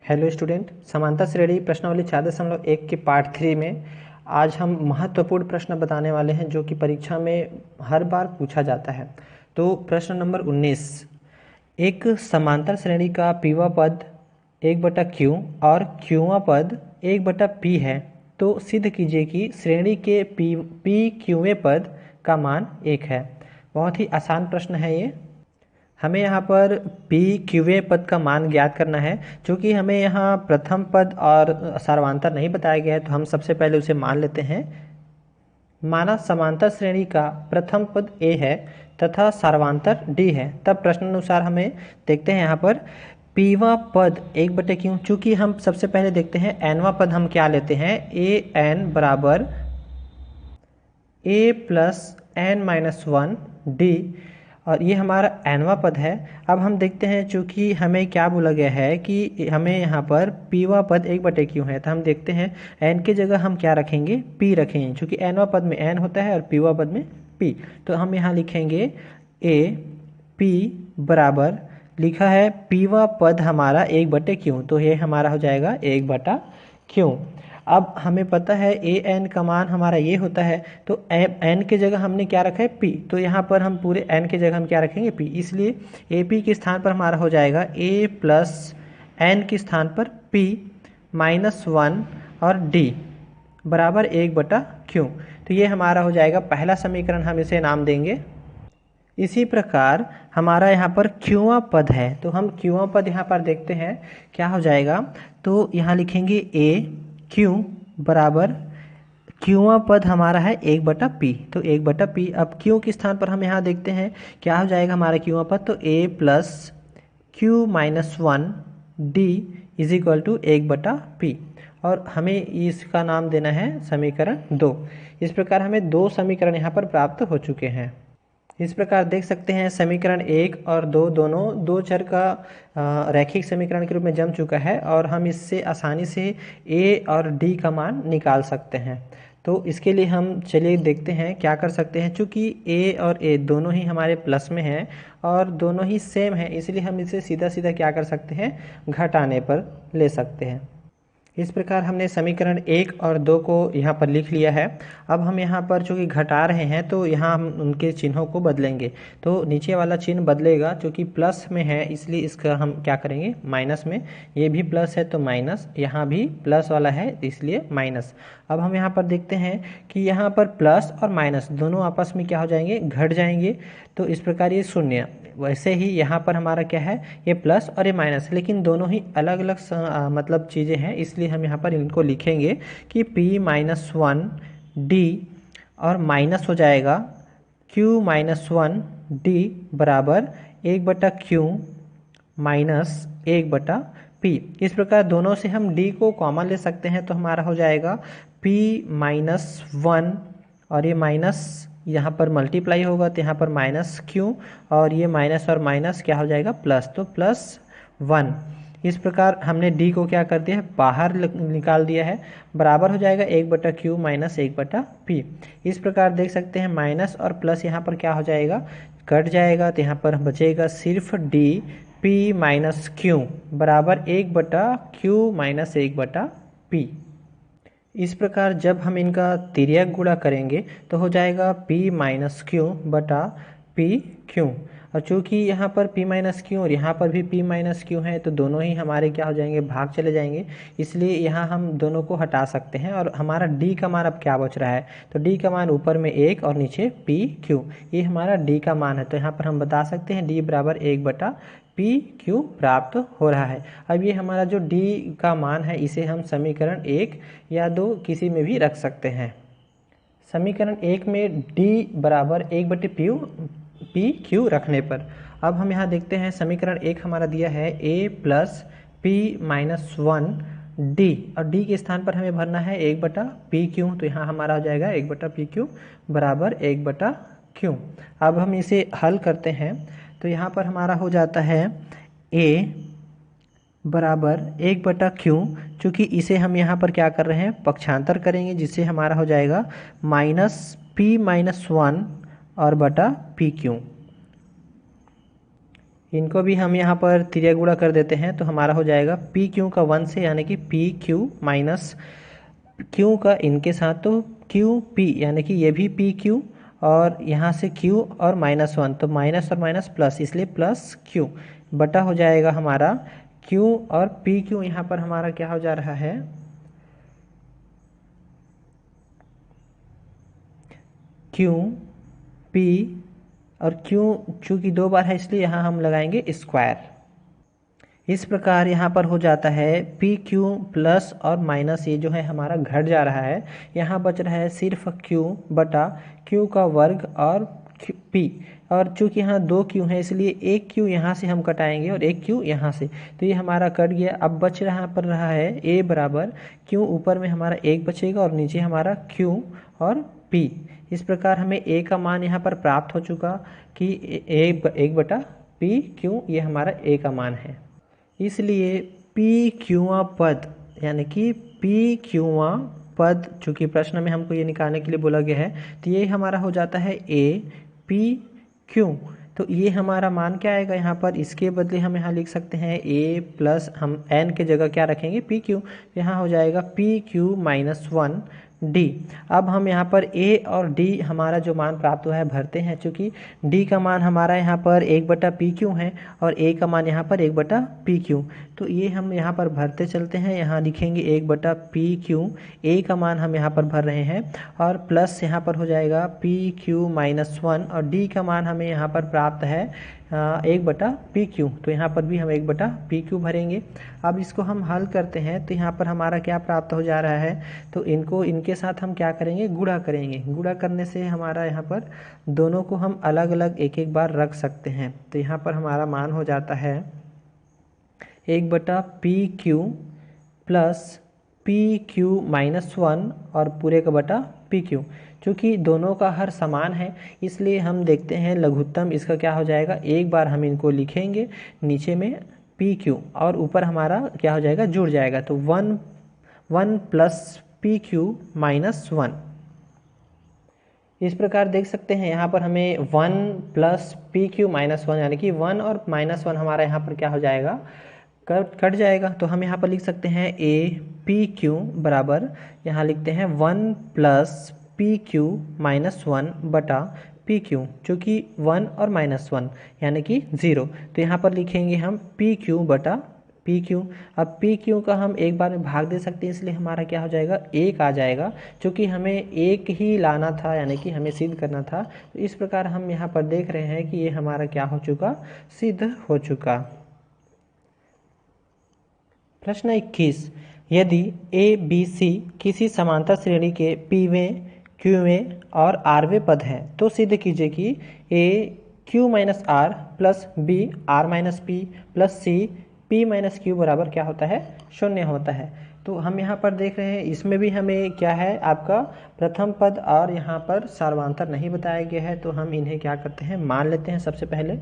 Hello student, समांतर श्रेणी प्रश्नावली 4.1 के पार्ट 3 में आज हम महत्वपूर्ण प्रश्न बताने वाले हैं जो कि परीक्षा में हर बार पूछा जाता है। तो प्रश्न नंबर 19, एक समांतर श्रेणी का पीवा पद 1/q और क्यूवा पद 1/p है, तो सिद्ध कीजिए कि श्रेणी के पी क्यूवे पद का मान 1 है। बहुत ही आसान प्रश्न है ये। हमें यहाँ पर पी क्यूवे पद का मान ज्ञात करना है। चूँकि हमें यहाँ प्रथम पद और सार्वधातर नहीं बताया गया है, तो हम सबसे पहले उसे मान लेते हैं। माना समांतर श्रेणी का प्रथम पद a है तथा सार्वधातर d है, तब प्रश्न अनुसार हमें देखते हैं यहाँ पर पीवा पद 1/q। चूँकि हम सबसे पहले देखते हैं एनवा पद हम क्या लेते हैं, ए एन बराबर a + n-1 d, और ये हमारा एनवा पद है। अब हम देखते हैं, चूँकि हमें क्या बोला गया है कि हमें यहाँ पर पीवा पद 1/q है, तो हम देखते हैं एन की जगह हम क्या रखेंगे, पी रखेंगे। चूँकि एनवा पद में एन होता है और पीवा पद में पी, तो हम यहाँ लिखेंगे ए पी बराबर, लिखा है पीवा पद हमारा 1/q, तो ये हमारा हो जाएगा 1/q। अब हमें पता है ए एन का मान हमारा ये होता है, तो एन की जगह हमने क्या रखा है, पी, तो यहाँ पर हम पूरे एन की जगह हम क्या रखेंगे, पी। इसलिए ए पी के स्थान पर हमारा हो जाएगा ए प्लस एन के स्थान पर पी -1 और डी बराबर 1/q। तो ये हमारा हो जाएगा पहला समीकरण, हम इसे नाम देंगे। इसी प्रकार हमारा यहाँ पर क्यूआ पद है, तो हम क्यूआ पद यहाँ पर देखते हैं क्या हो जाएगा। तो यहाँ लिखेंगे ए क्यू बराबर, क्यूआ पद हमारा है 1/p, तो 1/p। अब क्यू के स्थान पर हम यहाँ देखते हैं क्या हो जाएगा हमारा क्यूआ पद, तो a + q - 1 d = 1/p, और हमें इसका नाम देना है समीकरण 2। इस प्रकार हमें 2 समीकरण यहाँ पर प्राप्त हो चुके हैं। इस प्रकार देख सकते हैं समीकरण 1 और 2 दोनों दो चर का रैखिक समीकरण के रूप में जम चुका है, और हम इससे आसानी से a और d का मान निकाल सकते हैं। तो इसके लिए हम चलिए देखते हैं क्या कर सकते हैं। चूँकि a और a दोनों ही हमारे प्लस में हैं और दोनों ही सेम हैं, इसलिए हम इसे सीधा सीधा क्या कर सकते हैं, घटाने पर ले सकते हैं। इस प्रकार हमने समीकरण 1 और 2 को यहाँ पर लिख लिया है। अब हम यहाँ पर चूँकि घटा रहे हैं, तो यहाँ हम उनके चिन्हों को बदलेंगे। तो नीचे वाला चिन्ह बदलेगा, चूँकि प्लस में है इसलिए इसका हम क्या करेंगे, माइनस में। ये भी प्लस है तो माइनस, यहाँ भी प्लस वाला है इसलिए माइनस। अब हम यहाँ पर देखते हैं कि यहाँ पर प्लस और माइनस दोनों आपस में क्या हो जाएंगे, घट जाएंगे। तो इस प्रकार ये शून्य। वैसे ही यहाँ पर हमारा क्या है, ये प्लस और ये माइनस, लेकिन दोनों ही अलग अलग मतलब चीज़ें हैं, इसलिए हम यहाँ पर इनको लिखेंगे कि p -1 d और माइनस हो जाएगा q -1 d बराबर 1/q माइनस 1/p। इस प्रकार दोनों से हम d को कॉमन ले सकते हैं, तो हमारा हो जाएगा p -1 और ये माइनस यहाँ पर मल्टीप्लाई होगा, तो यहाँ पर -q, और ये माइनस और माइनस क्या हो जाएगा, प्लस, तो +1। इस प्रकार हमने d को क्या कर दिया है, बाहर निकाल दिया है, बराबर हो जाएगा 1/q माइनस 1/p। इस प्रकार देख सकते हैं माइनस और प्लस यहाँ पर क्या हो जाएगा, कट जाएगा, तो यहाँ पर बचेगा सिर्फ d p - q बराबर 1/q माइनस 1/p। इस प्रकार जब हम इनका तिर्यक गुणा करेंगे तो हो जाएगा p - q बटा pq, और चूँकि यहाँ पर p - q और यहाँ पर भी p - q है, तो दोनों ही हमारे क्या हो जाएंगे, भाग चले जाएंगे। इसलिए यहाँ हम दोनों को हटा सकते हैं, और हमारा d का मान अब क्या बच रहा है, तो d का मान ऊपर में 1 और नीचे pq, ये हमारा d का मान है। तो यहाँ पर हम बता सकते हैं d बराबर 1/pq प्राप्त हो रहा है। अब ये हमारा जो d का मान है, इसे हम समीकरण 1 या 2 किसी में भी रख सकते हैं। समीकरण 1 में d बराबर 1/pq रखने पर, अब हम यहाँ देखते हैं समीकरण 1 हमारा दिया है a + p - 1 d, और d के स्थान पर हमें भरना है 1/pq, तो यहाँ हमारा हो जाएगा 1/pq बराबर 1/q। अब हम इसे हल करते हैं, तो यहाँ पर हमारा हो जाता है a बराबर 1/q। चूँकि इसे हम यहाँ पर क्या कर रहे हैं, पक्षांतर करेंगे, जिससे हमारा हो जाएगा -p - 1 और बटा pq। इनको भी हम यहाँ पर तिर्यक गुणा कर देते हैं तो हमारा हो जाएगा पी क्यू का 1 से, यानी कि पी क्यू माइनस क्यू का इनके साथ तो क्यू पी, यानी कि ये भी पी क्यू और यहाँ से क्यू और -1, तो माइनस और माइनस प्लस, इसलिए प्लस क्यू बटा हो जाएगा हमारा क्यू और पी क्यू। यहाँ पर हमारा क्या हो जा रहा है, क्यू पी और क्यू, चूँकि 2 बार है इसलिए यहाँ हम लगाएंगे स्क्वायर। इस प्रकार यहाँ पर हो जाता है पी क्यू प्लस और माइनस, ये जो है हमारा घट जा रहा है। यहाँ बच रहा है सिर्फ क्यू बटा क्यू का वर्ग और पी, और चूँकि यहाँ 2 क्यू है इसलिए 1 क्यू यहाँ से हम कटाएंगे और 1 क्यू यहाँ से, तो ये हमारा कट गया। अब बच रहा है ए बराबर क्यू, ऊपर में हमारा 1 बचेगा और नीचे हमारा क्यू और पी। इस प्रकार हमें ए का मान यहाँ पर प्राप्त हो चुका कि 1 बटा पी क्यू, ये हमारा ए का मान है। इसलिए पी क्यूआ पद, यानी कि पी क्यूआ पद, चूँकि प्रश्न में हमको ये निकालने के लिए बोला गया है, तो ये हमारा हो जाता है ए पी क्यू। तो ये हमारा मान क्या आएगा यहाँ पर, इसके बदले हम यहाँ लिख सकते हैं ए प्लस, हम एन के जगह क्या रखेंगे पी क्यू, यहाँ हो जाएगा पी क्यू माइनस 1 डी। अब हम यहाँ पर ए और डी हमारा जो मान प्राप्त हुआ है भरते हैं, क्योंकि डी का मान हमारा यहाँ पर 1 बटा पी क्यू है और ए का मान यहाँ पर 1 बटा पी क्यू, तो ये हम यहाँ पर भरते चलते हैं। यहाँ लिखेंगे 1 बटा पी क्यू, ए का मान हम यहाँ पर भर रहे हैं, और प्लस यहाँ पर हो जाएगा पी क्यू माइनस 1, और डी का मान हमें यहाँ पर प्राप्त है 1 बटा पी क्यू, तो यहाँ पर भी हम 1 बटा पी क्यू भरेंगे। अब इसको हम हल करते हैं तो यहाँ पर हमारा क्या प्राप्त हो जा रहा है, तो इनके साथ हम क्या करेंगे, गुणा करेंगे। गुणा करने से हमारा यहाँ पर दोनों को हम अलग अलग एक एक बार रख सकते हैं, तो यहाँ पर हमारा मान हो जाता है 1 बटा P Q plus P Q minus 1 और पूरे का बटा पी क्यू। चूँकि दोनों का हर समान है इसलिए हम देखते हैं लघुत्तम इसका क्या हो जाएगा, एक बार हम इनको लिखेंगे नीचे में पी क्यू और ऊपर हमारा क्या हो जाएगा, जुड़ जाएगा, तो 1 प्लस पी क्यू माइनस 1। इस प्रकार देख सकते हैं यहाँ पर हमें 1 प्लस पी क्यू माइनस 1, यानी कि 1 और -1 हमारा यहाँ पर क्या हो जाएगा, कट जाएगा। तो हम यहाँ पर लिख सकते हैं ए पी क्यू बराबर, यहाँ लिखते हैं 1 प्लस पी क्यू माइनस 1 बटा पी क्यू, चूँकि 1 और -1 यानी कि 0, तो यहाँ पर लिखेंगे हम पी क्यू बटा पी क्यू। अब पी क्यू का हम एक बार में भाग दे सकते हैं, इसलिए हमारा क्या हो जाएगा, 1 आ जाएगा, क्योंकि हमें 1 ही लाना था, यानी कि हमें सिद्ध करना था। तो इस प्रकार हम यहाँ पर देख रहे हैं कि ये हमारा क्या हो चुका, सिद्ध हो चुका। प्रश्न 21, यदि ए बी सी किसी समांतर श्रेणी के पीवें, क्यूवें और आरवें पद हैं तो सिद्ध कीजिए कि A Q minus are plus B R minus P plus C P minus Q बराबर क्या होता है, 0 होता है। तो हम यहाँ पर देख रहे हैं इसमें भी हमें क्या है, आपका प्रथम पद और यहाँ पर सर्वांतर नहीं बताया गया है, तो हम इन्हें क्या करते हैं, मान लेते हैं। सबसे पहले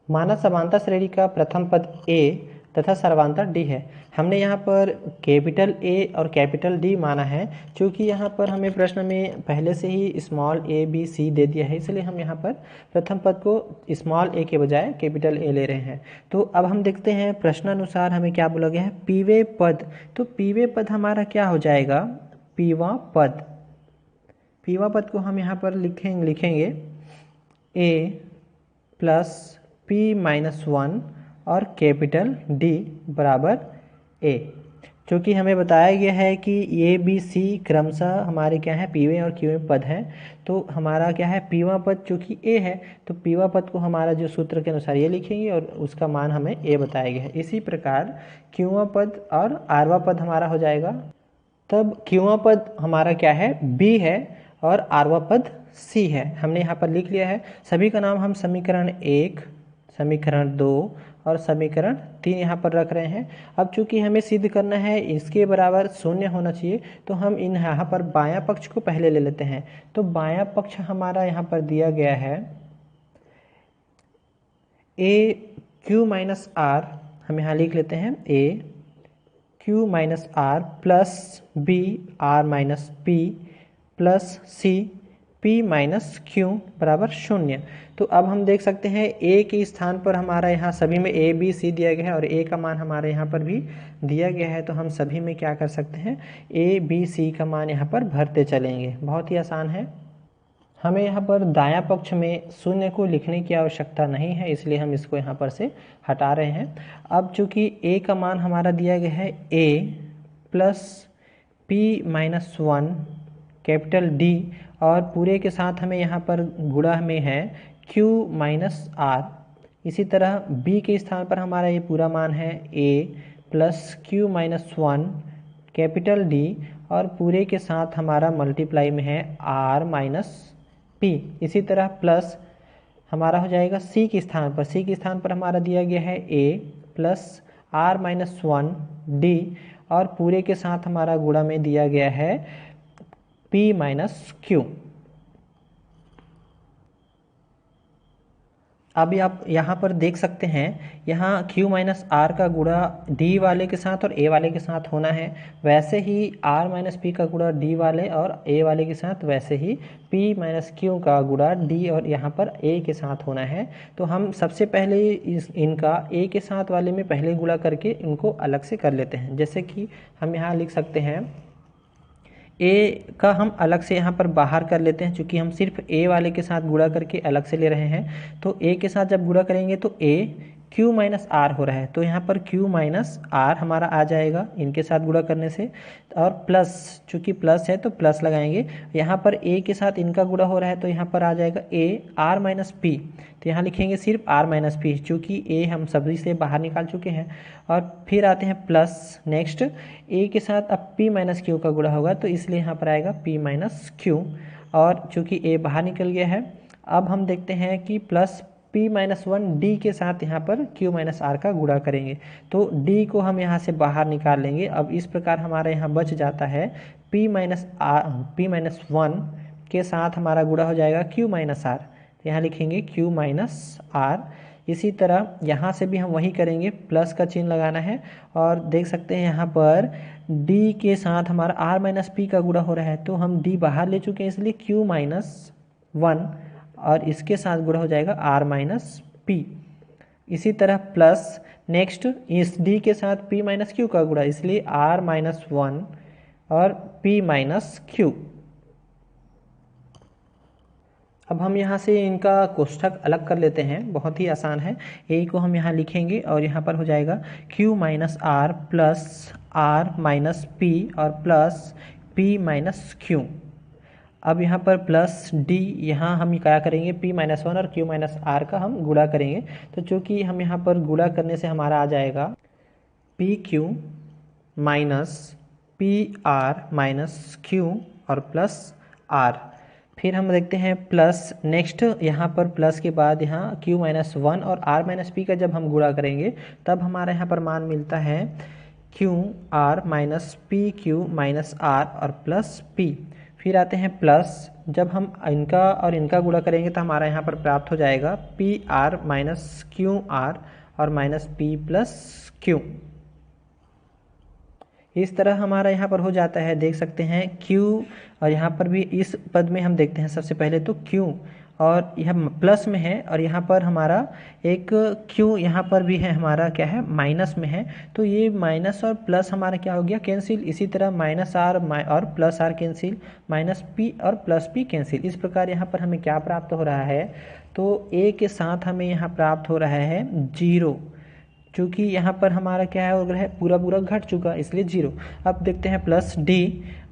माना समांतर श्रेणी का प्रथम पद ए तथा सर्वांतर डी है। हमने यहाँ पर कैपिटल ए और कैपिटल डी माना है, क्योंकि यहाँ पर हमें प्रश्न में पहले से ही स्मॉल ए बी सी दे दिया है, इसलिए हम यहाँ पर प्रथम पद को स्मॉल ए के बजाय कैपिटल ए ले रहे हैं। तो अब हम देखते हैं प्रश्नानुसार हमें क्या बोला गया है, पीवे पद। तो पीवे पद हमारा क्या हो जाएगा, पीवा पद। पीवा पद को हम यहाँ पर लिखेंगे ए प्लस पी माइनस 1 और कैपिटल डी बराबर ए। क्योंकि हमें बताया गया है कि ए बी सी क्रमशः हमारे क्या है, पीवे और क्यूवे पद हैं, तो हमारा क्या है, पीवा पद चूँकि ए है तो पीवा पद को हमारा जो सूत्र के अनुसार ये लिखेंगे और उसका मान हमें ए बताया गया है। इसी प्रकार क्यूवा पद और आरवा पद हमारा हो जाएगा। तब क्यूवा पद हमारा क्या है, बी है और आरवा पद सी है। हमने यहाँ पर लिख लिया है। सभी का नाम हम समीकरण 1, समीकरण 2 और समीकरण 3 यहाँ पर रख रहे हैं। अब चूंकि हमें सिद्ध करना है इसके बराबर 0 होना चाहिए, तो हम यहाँ पर बायां पक्ष को पहले ले लेते हैं। तो बायां पक्ष हमारा यहाँ पर दिया गया है ए क्यू माइनस आर, हम यहाँ लिख लेते हैं A Q minus are plus B R minus P plus C P minus Q बराबर 0। तो अब हम देख सकते हैं ए के स्थान पर हमारा यहाँ सभी में ए बी सी दिया गया है और ए का मान हमारे यहाँ पर भी दिया गया है। तो हम सभी में क्या कर सकते हैं, ए बी सी का मान यहाँ पर भरते चलेंगे। बहुत ही आसान है। हमें यहाँ पर दायां पक्ष में शून्य को लिखने की आवश्यकता नहीं है, इसलिए हम इसको यहाँ पर से हटा रहे हैं। अब चूँकि ए का मान हमारा दिया गया है A plus P minus 1 capital D और पूरे के साथ हमें यहाँ पर गुणा में है q माइनस आर। इसी तरह b के स्थान पर हमारा ये पूरा मान है a plus q minus 1 capital D और पूरे के साथ हमारा मल्टीप्लाई में है r माइनस p। इसी तरह प्लस हमारा हो जाएगा c के स्थान पर हमारा दिया गया है a plus r minus 1 d और पूरे के साथ हमारा गुणा में दिया गया है p माइनस q। अभी आप यहाँ पर देख सकते हैं, यहाँ q माइनस आर का गुणा d वाले के साथ और a वाले के साथ होना है, वैसे ही r माइनस पी का गुणा d वाले और a वाले के साथ, वैसे ही p माइनस q का गुणा d और यहाँ पर a के साथ होना है। तो हम सबसे पहले इनका a के साथ वाले में पहले गुणा करके इनको अलग से कर लेते हैं। जैसे कि हम यहाँ लिख सकते हैं a का हम अलग से यहाँ पर बाहर कर लेते हैं, क्योंकि हम सिर्फ a वाले के साथ गुणा करके अलग से ले रहे हैं। तो a के साथ जब गुणा करेंगे तो a q माइनस आर हो रहा है, तो यहाँ पर q माइनस आर हमारा आ जाएगा इनके साथ गुणा करने से। और प्लस, चूँकि प्लस है तो प्लस लगाएंगे। यहाँ पर a के साथ इनका गुणा हो रहा है तो यहाँ पर आ जाएगा a r माइनस पी। तो यहाँ लिखेंगे सिर्फ r माइनस पी, चूँकि a हम सभी से बाहर निकाल चुके हैं। और फिर आते हैं प्लस, नेक्स्ट a के साथ अब p माइनस क्यू का गुणा होगा, तो इसलिए यहाँ पर आएगा p माइनस क्यू। और चूँकि a बाहर निकल गया है, अब हम देखते हैं कि प्लस p माइनस 1 d के साथ यहाँ पर q माइनस आर का गुणा करेंगे, तो d को हम यहाँ से बाहर निकाल लेंगे। अब इस प्रकार हमारा यहाँ बच जाता है p माइनस 1 के साथ हमारा गुणा हो जाएगा q माइनस आर। यहाँ लिखेंगे q माइनस आर। इसी तरह यहाँ से भी हम वही करेंगे, प्लस का चिन्ह लगाना है। और देख सकते हैं यहाँ पर d के साथ हमारा r माइनस पी का गुणा हो रहा है, तो हम d बाहर ले चुके हैं, इसलिए q माइनस 1 और इसके साथ गुणा हो जाएगा r माइनस पी। इसी तरह प्लस, नेक्स्ट इस d के साथ p माइनस क्यू का गुणा, इसलिए r माइनस 1 और p माइनस क्यू। अब हम यहाँ से इनका कोष्ठक अलग कर लेते हैं, बहुत ही आसान है। a को हम यहाँ लिखेंगे और यहाँ पर हो जाएगा q minus are plus r minus p और प्लस p माइनस क्यू। अब यहाँ पर प्लस d, यहाँ हम क्या करेंगे p माइनस 1 और q माइनस आर का हम गुणा करेंगे। तो चूँकि हम यहाँ पर गुणा करने से हमारा आ जाएगा P Q minus P R minus Q और प्लस आर। फिर हम देखते हैं प्लस, नेक्स्ट यहाँ पर प्लस के बाद यहाँ q माइनस 1 और r माइनस पी का जब हम गुणा करेंगे तब हमारा यहाँ पर मान मिलता है q r minus P Q minus r और प्लस p। फिर आते हैं प्लस, जब हम इनका और इनका गुणा करेंगे तो हमारा यहाँ पर प्राप्त हो जाएगा P R minus Q R और माइनस पी प्लस क्यू। इस तरह हमारा यहाँ पर हो जाता है, देख सकते हैं Q, और यहाँ पर भी इस पद में हम देखते हैं सबसे पहले तो Q और यह प्लस में है, और यहाँ पर हमारा एक Q यहाँ पर भी है, हमारा क्या है माइनस में है। तो ये माइनस और प्लस हमारा क्या हो गया कैंसिल। इसी तरह माइनस आर और plus r cancel, minus p और प्लस पी कैंसिल। इस प्रकार यहाँ पर हमें क्या प्राप्त हो रहा है, तो a के साथ हमें यहाँ प्राप्त हो रहा है 0, क्योंकि यहाँ पर हमारा क्या हो रहा है पूरा घट चुका, इसलिए 0। अब देखते हैं प्लस d,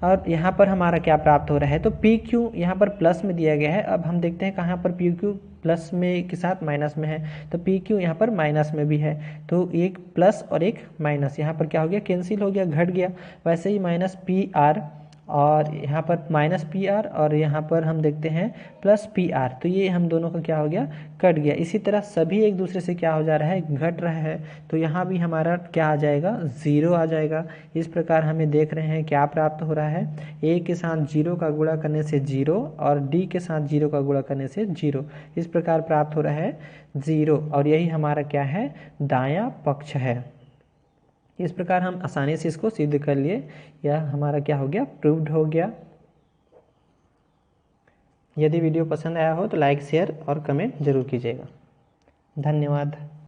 और यहाँ पर हमारा क्या प्राप्त हो रहा है, तो पी क्यू यहाँ पर प्लस में दिया गया है। अब हम देखते हैं कहाँ पर पी क्यू प्लस में के साथ माइनस में है, तो पी क्यू यहाँ पर माइनस में भी है। तो एक प्लस और एक माइनस यहाँ पर क्या हो गया कैंसिल हो गया, घट गया। वैसे ही माइनस पी आर और यहाँ पर माइनस पी आर और यहाँ पर हम देखते हैं प्लस पी आर, तो ये हम दोनों का क्या हो गया कट गया। इसी तरह सभी एक दूसरे से क्या हो जा रहा है घट रहा है, तो यहाँ भी हमारा क्या आ जाएगा 0 आ जाएगा। इस प्रकार हमें देख रहे हैं क्या प्राप्त हो रहा है, a के साथ 0 का गुणा करने से 0 और d के साथ 0 का गुणा करने से 0, इस प्रकार प्राप्त हो रहा है 0, और यही हमारा क्या है दायां पक्ष है। इस प्रकार हम आसानी से इसको सिद्ध कर लिए, यह हमारा क्या हो गया प्रूव्ड हो गया। यदि वीडियो पसंद आया हो तो लाइक शेयर और कमेंट जरूर कीजिएगा। धन्यवाद।